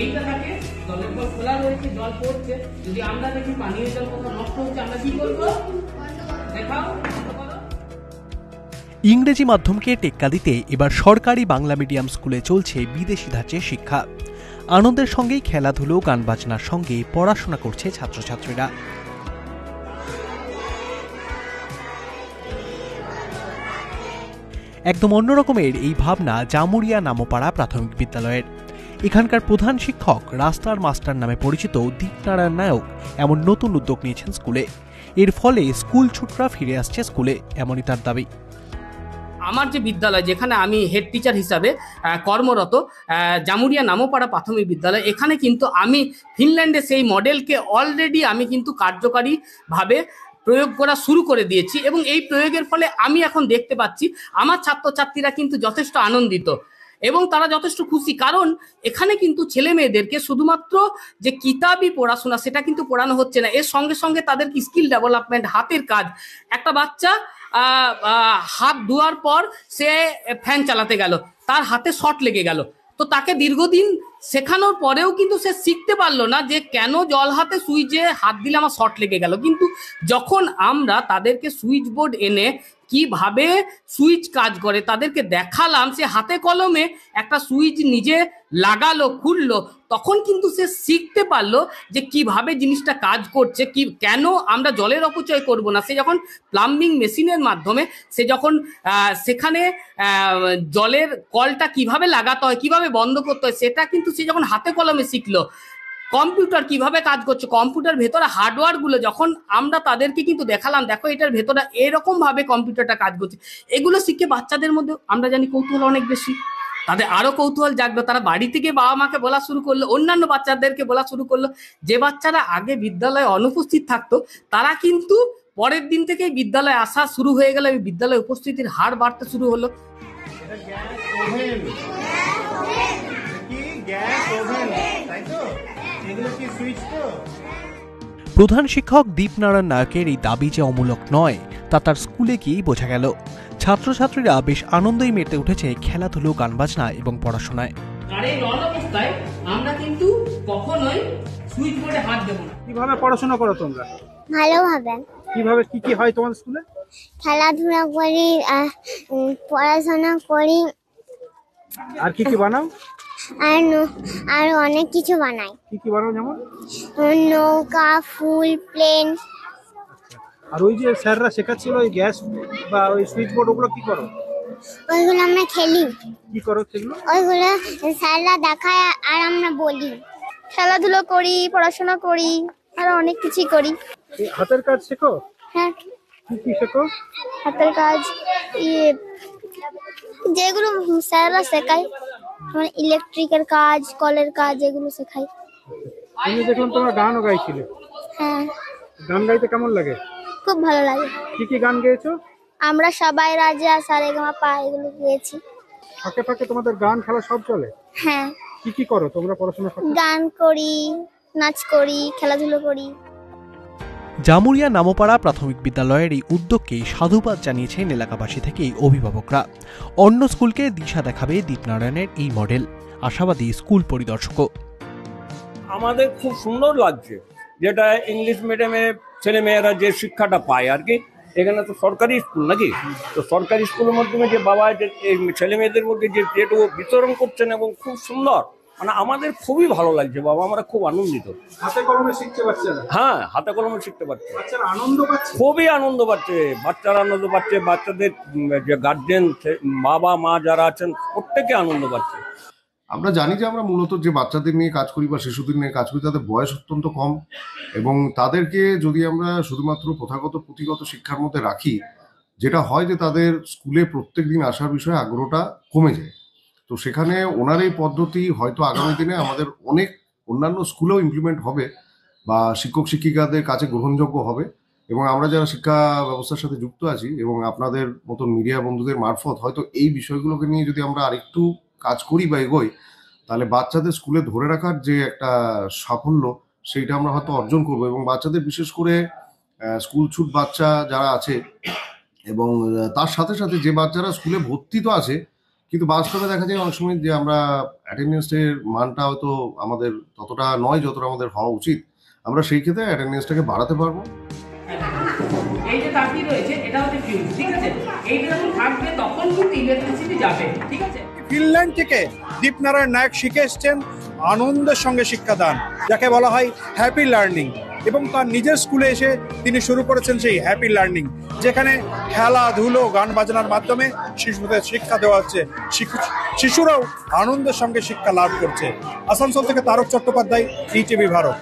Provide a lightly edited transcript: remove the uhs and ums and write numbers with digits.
এইটা থাকে, জলের কল খোলা রয়েছে, জল পড়ছে, যদি আমরা দেখি পানীয় জল কোথাও নষ্ট হচ্ছে আমরা কি করবো? দেখাও। ইংরেজি মাধ্যমকে টেক্কা দিতে এবার সরকারি বাংলা মিডিয়াম স্কুলে চলছে বিদেশি ধাঁচের শিক্ষা। আনন্দের সঙ্গেই খেলাধুলো, গান বাজনার সঙ্গে পড়াশোনা করছে ছাত্রছাত্রীরা। একদম অন্যরকমের এই ভাবনা জামুরিয়া নামপাড়া প্রাথমিক বিদ্যালয়ের। এখানকার প্রধান শিক্ষক রাস্তার মাস্টার নামে পরিচিত দীপনারায়ণ নায়ক এমন নতুন উদ্যোগ নিয়েছেন স্কুলে। এর ফলে স্কুল ছুটরা ফিরে আসছে স্কুলে, এমনই তার দাবি। আমার যে বিদ্যালয়, যেখানে আমি হেড টিচার হিসাবে কর্মরত, জামুরিয়া নামপাড়া প্রাথমিক বিদ্যালয়, এখানে কিন্তু আমি ফিনল্যান্ডে সেই মডেলকে অলরেডি আমি কিন্তু কার্যকারীভাবে প্রয়োগ করা শুরু করে দিয়েছি, এবং এই প্রয়োগের ফলে আমি এখন দেখতে পাচ্ছি আমার ছাত্রছাত্রীরা কিন্তু যথেষ্ট আনন্দিত এবং তারা যথেষ্ট খুশি। কারণ এখানে কিন্তু ছেলে মেয়েদেরকে শুধুমাত্র যে কিতাবি পড়াশোনা সেটা কিন্তু পড়ানো হচ্ছে না, এর সঙ্গে সঙ্গে তাদের স্কিল ডেভেলপমেন্ট, হাতের কাজ। একটা বাচ্চা হাত ধোয়ার পর সে ফ্যান চালাতে গেল, তার হাতে শর্ট লেগে গেল, তো তাকে দীর্ঘদিন শেখানোর পরেও কিন্তু সে শিখতে পারলো না যে কেন জল হাতে সুইচে হাত দিলে আমার শর্ট লেগে গেল। কিন্তু যখন আমরা তাদেরকে সুইচ বোর্ড এনে কিভাবে সুইচ কাজ করে তাদেরকে দেখালাম, সে হাতে কলমে একটা সুইচ নিজে লাগালো, খুললো, তখন কিন্তু সে শিখতে পারলো যে কিভাবে জিনিসটা কাজ করছে, কি কেন আমরা জলের অপচয় করব না। সে যখন প্লাম্বিং মেশিনের মাধ্যমে সে যখন সেখানে জলের কলটা কিভাবে লাগাতে হয়, কিভাবে বন্ধ করতে হয়, সেটা কিন্তু সে যখন হাতে কলমে শিখলো। কম্পিউটার কিভাবে কাজ করছে, কম্পিউটার ভেতরে হার্ডওয়্যারগুলো যখন আমরা তাদেরকে কিন্তু দেখালাম, দেখো এটার ভেতরে এরকম ভাবে কম্পিউটারটা কাজ করছে, এগুলো শিখে বাচ্চাদের মধ্যে আমরা জানি কৌতূহল অনেক বেশি, তাদের আরো কৌতূহল জাগলো। তারা বাড়ি থেকে বাবা মাকে বলা শুরু করলো, অন্যান্য বাচ্চাদেরকে বলা শুরু করলো। যে বাচ্চারা আগে বিদ্যালয়ে অনুপস্থিত থাকতো তারা কিন্তু পরের দিন থেকেই বিদ্যালয়ে আসা শুরু হয়ে গেল, বিদ্যালয়ে উপস্থিতির হার বাড়তে শুরু হলো। প্রধান শিক্ষক দীপনারায়ণ নায়কের এই দাবি যে অমূলক নয় তা তার স্কুলে গিয়েই বোঝা গেল। ছাত্রছাত্রীরা বেশ আনন্দই মেতে উঠেছে খেলাধুলো, গান বাজনা এবং পড়াশোনায়। আর এই রন অবস্থায় আমরা কিন্তু কখনোই সুইচ বোর্ডে হাত দেব না। কিভাবে পড়াশোনা করো তোমরা? ভালোভাবে। কিভাবে কি কি হয় তোমাদের স্কুলে? খেলাধুলা করি, পড়াশোনা করি। আর কি কি বানাও? আর অনেক কিছু বানাই। কি কি বানাও? যেমন নৌকা, ফুল, প্লেন। আর ওই যে স্যাররা শেখাচ্ছিল ওই গ্যাস বা ওই সুইচ বোর্ড, ওগুলো কি করো? ওইগুলো আমরা খেলি। কি করো সেগুলো? ওইগুলো স্যাররা দেখায় আর আমরা বলি। খেলাধুলো করি, পড়াশোনা করি, আর অনেক কিছুই করি। হাতের কাজ শেখো? হ্যাঁ। কি কি শেখো? হাতের কাজ যেগুলো স্যাররা শেখায়, মানে ইলেকট্রিকের কাজ, কলের কাজ, এগুলো শেখায়। তুমি দেখলাম তোমরা গানও গাইছিলে। হ্যাঁ। গান গাইতে কেমন লাগে? খুব ভালো লাগে। কি কি গান গেয়েছো? আমরা সবাই রাজা, সারেগামাপা এগুলো গেয়েছি। ফাঁকে ফাঁকে তোমাদের গান খেলা সব চলে? হ্যাঁ। কি কি করো তোমরা পড়াশোনা ফাঁকে? গান করি, নাচ করি, খেলাধুলো করি। জামুরিয়া নামপাড়া প্রাথমিক বিদ্যালয়ের এই উদ্যোগকে সাধুবাদ জানিয়েছেন এলাকাবাসী থেকে অভিভাবকরা। অন্য স্কুলকে দিশা দেখাবে দীপনারায়ণের এই মডেল, আশাবাদী স্কুল পরিদর্শকও। আমাদের খুব সুন্দর লাগছে, যেটা ইংলিশ মিডিয়ামে ছেলে মেয়েরা যে শিক্ষাটা পায় আর কি। এখানে তো সরকারি স্কুল নাকি, তো সরকারি স্কুলের মাধ্যমে যে বাবা যে ছেলে মেয়েদের মধ্যে যে যেটুকু বিতরণ করছেন এবং খুব সুন্দর, মানে আমাদের খুবই ভালো লাগছে বাবা, আমরা খুব আনন্দিত। হাতে কলমে শিখতে বাচ্চারা? হ্যাঁ, হাতে কলমে শিখতে পারছে, বাচ্চারা আনন্দ পাচ্ছে, খুবই আনন্দ পাচ্ছে, বাচ্চারা আনন্দ পাচ্ছে, বাচ্চাদের যে গার্জেন বাবা মা যারা আছেন প্রত্যেকে আনন্দ পাচ্ছে। আমরা জানি যে আমরা মূলত যে বাচ্চাদের নিয়ে কাজ করি বা শিশুদের নিয়ে কাজ করি তাদের বয়স অত্যন্ত কম, এবং তাদেরকে যদি আমরা শুধুমাত্র প্রথাগত পুঁথিগত শিক্ষার মধ্যে রাখি, যেটা হয় যে তাদের স্কুলে প্রত্যেক দিন আসার বিষয়ে আগ্রহটা কমে যায়। তো সেখানে ওনার এই পদ্ধতি হয়তো আগামী দিনে আমাদের অনেক অন্যান্য স্কুলেও ইমপ্লিমেন্ট হবে বা শিক্ষক শিক্ষিকাদের কাছে গ্রহণযোগ্য হবে, এবং আমরা যারা শিক্ষা ব্যবস্থার সাথে যুক্ত আছি এবং আপনাদের মতন মিডিয়া বন্ধুদের মারফত হয়তো এই বিষয়গুলোকে নিয়ে যদি আমরা আরেকটু কাজ করি বা এগোই, তাহলে বাচ্চাদের স্কুলে ধরে রাখার যে একটা সাফল্য সেইটা আমরা হয়তো অর্জন করবো। এবং বাচ্চাদের বিশেষ করে স্কুল ছুট বাচ্চা যারা আছে এবং তার সাথে সাথে যে বাচ্চারা স্কুলে ভর্তি তো আছে কিন্তু বাস্তবে দেখা যায় অনেক সময় যে আমরা অ্যাটেন্ডেন্সের মানটা হয়তো আমাদের ততটা নয় যতটা আমাদের হওয়া উচিত। আমরা সেই ক্ষেত্রে অ্যাটেন্ডেন্সটাকে বাড়াতে পারবো। এই যে তারটি রয়েছে এটা হচ্ছে ফিউজ, ঠিক আছে? এইটা যখন থাকবে তখন কিন্তু ইলেকট্রিসিটি যাবে, ঠিক আছে? ফিনল্যান্ড থেকে দীপনারায়ণ নায়ক শিখে এসছেন আনন্দের সঙ্গে শিক্ষাদান, যাকে বলা হয় হ্যাপি লার্নিং, এবং তার নিজের স্কুলে এসে তিনি শুরু করেছেন সেই হ্যাপি লার্নিং, যেখানে খেলাধুলো গান বাজনার মাধ্যমে শিশুদের শিক্ষা দেওয়া হচ্ছে, শিশুরাও আনন্দের সঙ্গে শিক্ষা লাভ করছে। আসানসোল থেকে তারক চট্টোপাধ্যায়, ইটিভি ভারত।